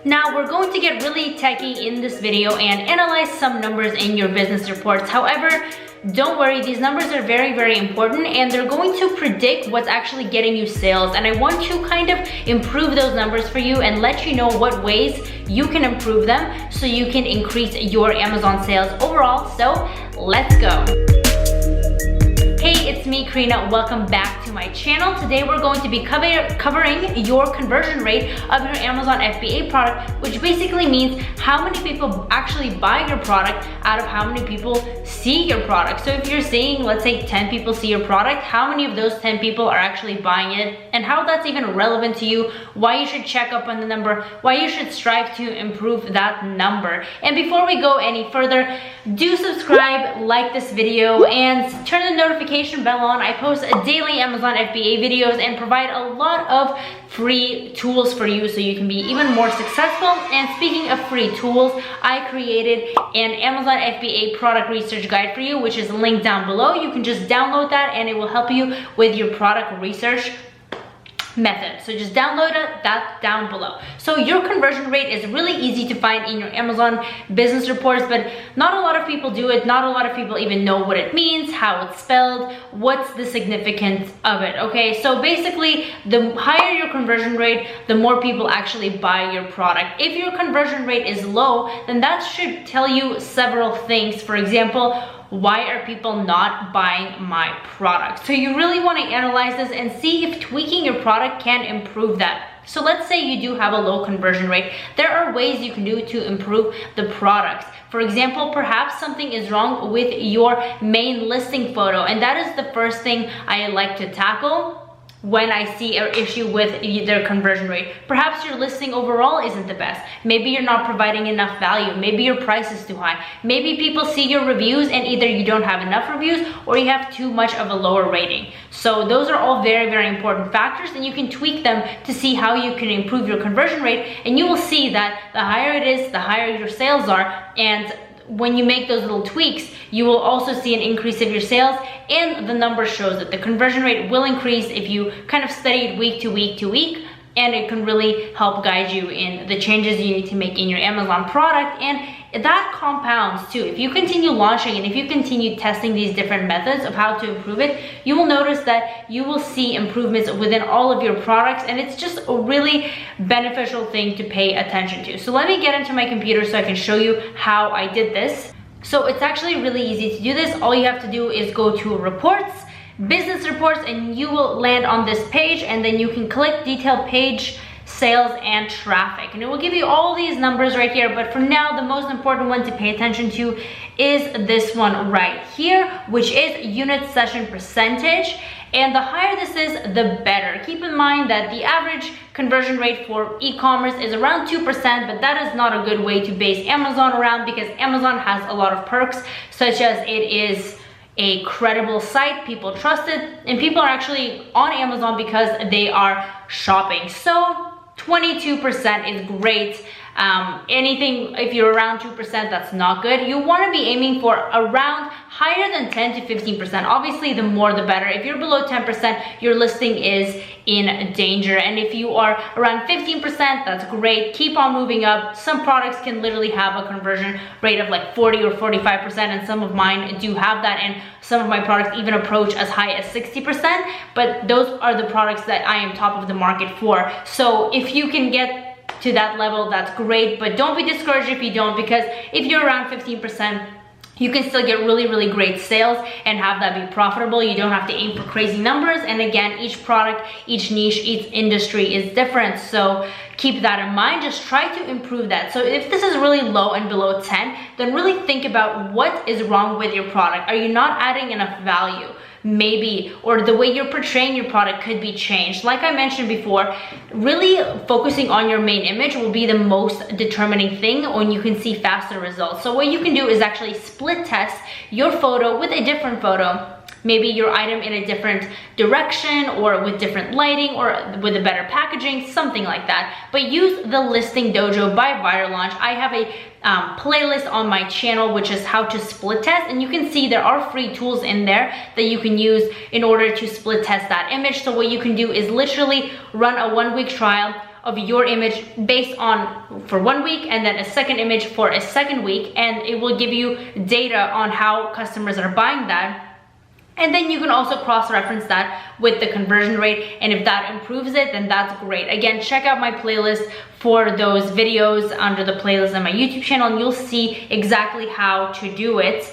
Now we're going to get really techy in this video and analyze some numbers in your business reports. However, don't worry, these numbers are very, very important and they're going to predict what's actually getting you sales. And I want to kind of improve those numbers for you and let you know what ways you can improve them so you can increase your Amazon sales overall. So let's go. Hey, it's me, Karina. Welcome back to my channel. Today we're going to be covering your conversion rate of your Amazon FBA product, which basically means how many people actually buy your product out of how many people see your product. So if you're seeing, let's say 10 people see your product, how many of those 10 people are actually buying it, and how that's even relevant to you, why you should check up on the number, why you should strive to improve that number. And before we go any further, do subscribe, like this video, and turn the notification bell on. I post daily Amazon FBA videos and provide a lot of free tools for you so you can be even more successful. And speaking of free tools, I created an Amazon FBA product research guide for you, which is linked down below. You can just download that and it will help you with your product research method. So just download that down below. So your conversion rate is really easy to find in your Amazon business reports, but not a lot of people do it. Not a lot of people even know what it means, how it's spelled, what's the significance of it. Okay, so basically the higher your conversion rate, the more people actually buy your product. If your conversion rate is low, then that should tell you several things. For example, why are people not buying my product? So you really want to analyze this and see if tweaking your product can improve that. So let's say you do have a low conversion rate. There are ways you can do to improve the product. For example, perhaps something is wrong with your main listing photo, and that is the first thing I like to tackle when I see an issue with their conversion rate. Perhaps your listing overall isn't the best. Maybe you're not providing enough value. Maybe your price is too high. Maybe people see your reviews and either you don't have enough reviews or you have too much of a lower rating. So those are all very, very important factors, and you can tweak them to see how you can improve your conversion rate, and you will see that the higher it is, the higher your sales are. And when you make those little tweaks, you will also see an increase of your sales, and the number shows that the conversion rate will increase if you kind of study it week to week to week, and it can really help guide you in the changes you need to make in your Amazon product. And that compounds too. If you continue launching and if you continue testing these different methods of how to improve it, you will notice that you will see improvements within all of your products, and it's just a really beneficial thing to pay attention to. So let me get into my computer so I can show you how I did this. So it's actually really easy to do this. All you have to do is go to reports, business reports, and you will land on this page, and then you can click detailed page, sales, and traffic, and it will give you all these numbers right here. But for now, the most important one to pay attention to is this one right here, which is unit session percentage. And the higher this is, the better. Keep in mind that the average conversion rate for e-commerce is around 2%, but that is not a good way to base Amazon around, because Amazon has a lot of perks, such as it is a credible site, people trust it, and people are actually on Amazon because they are shopping. So 22% is great. Anything, if you're around 2%, that's not good. You want to be aiming for around higher than 10 to 15%. Obviously, the more the better. If you're below 10%, your listing is in danger. And if you are around 15%, that's great. Keep on moving up. Some products can literally have a conversion rate of like 40 or 45%, and some of mine do have that, and some of my products even approach as high as 60%, but those are the products that I am top of the market for. So if you can get to that level, that's great, but don't be discouraged if you don't, because if you're around 15%, you can still get really, really great sales and have that be profitable. You don't have to aim for crazy numbers. And again, each product, each niche, each industry is different. So keep that in mind. Just try to improve that. So if this is really low and below 10, then really think about what is wrong with your product. Are you not adding enough value? Maybe, or the way you're portraying your product could be changed. Like I mentioned before, really focusing on your main image will be the most determining thing when you can see faster results. So what you can do is actually split test your photo with a different photo, maybe your item in a different direction or with different lighting or with a better packaging, something like that. But use the Listing Dojo by Viral Launch. I have a playlist on my channel, which is how to split test, and you can see there are free tools in there that you can use in order to split test that image. So what you can do is literally run a 1-week trial of your image based on for 1 week, and then a second image for a second week, and it will give you data on how customers are buying that. And then you can also cross-reference that with the conversion rate, and if that improves it, then that's great. Again, check out my playlist for those videos under the playlist on my YouTube channel, and you'll see exactly how to do it.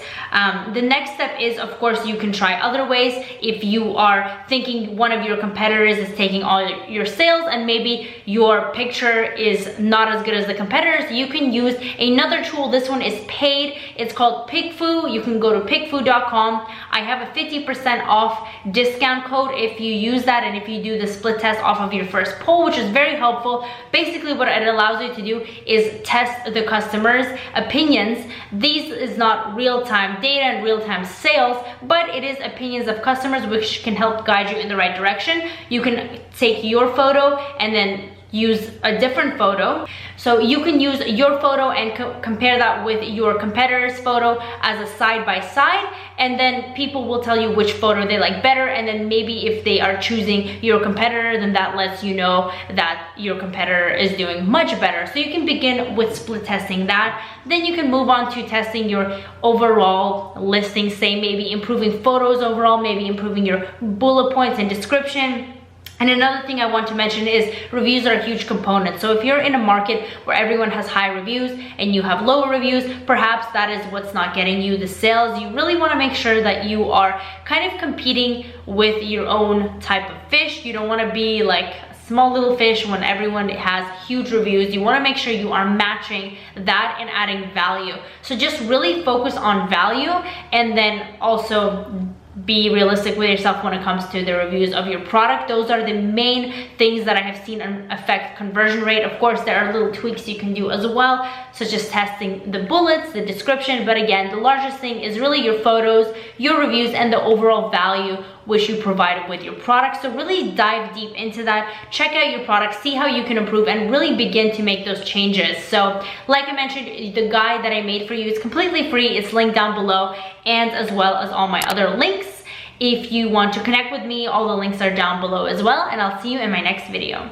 The next step is, of course, you can try other ways. If you are thinking one of your competitors is taking all your sales and maybe your picture is not as good as the competitors, you can use another tool. This one is paid. It's called Pigfoo. You can go to pigfoo.com. I have a 50% off discount code if you use that, and if you do the split test off of your first poll, which is very helpful. Basically, what it allows you to do is test the customers' opinions. These is not real-time data and real-time sales, but it is opinions of customers, which can help guide you in the right direction. You can take your photo and then use a different photo. So you can use your photo and compare that with your competitor's photo as a side-by-side, and then people will tell you which photo they like better, and then maybe if they are choosing your competitor, then that lets you know that your competitor is doing much better. So you can begin with split testing that. Then you can move on to testing your overall listing, say maybe improving photos overall, maybe improving your bullet points and description. And another thing I want to mention is reviews are a huge component. So if you're in a market where everyone has high reviews and you have lower reviews, perhaps that is what's not getting you the sales. You really want to make sure that you are kind of competing with your own type of fish. You don't want to be like a small little fish when everyone has huge reviews. You want to make sure you are matching that and adding value. So just really focus on value, and then also be realistic with yourself when it comes to the reviews of your product. Those are the main things that I have seen affect conversion rate. Of course, there are little tweaks you can do as well, such as testing the bullets, the description, but again, the largest thing is really your photos, your reviews, and the overall value which you provide with your product. So really dive deep into that, check out your product, see how you can improve, and really begin to make those changes. So like I mentioned, the guide that I made for you is completely free. It's linked down below, and as well as all my other links. If you want to connect with me, all the links are down below as well, and I'll see you in my next video.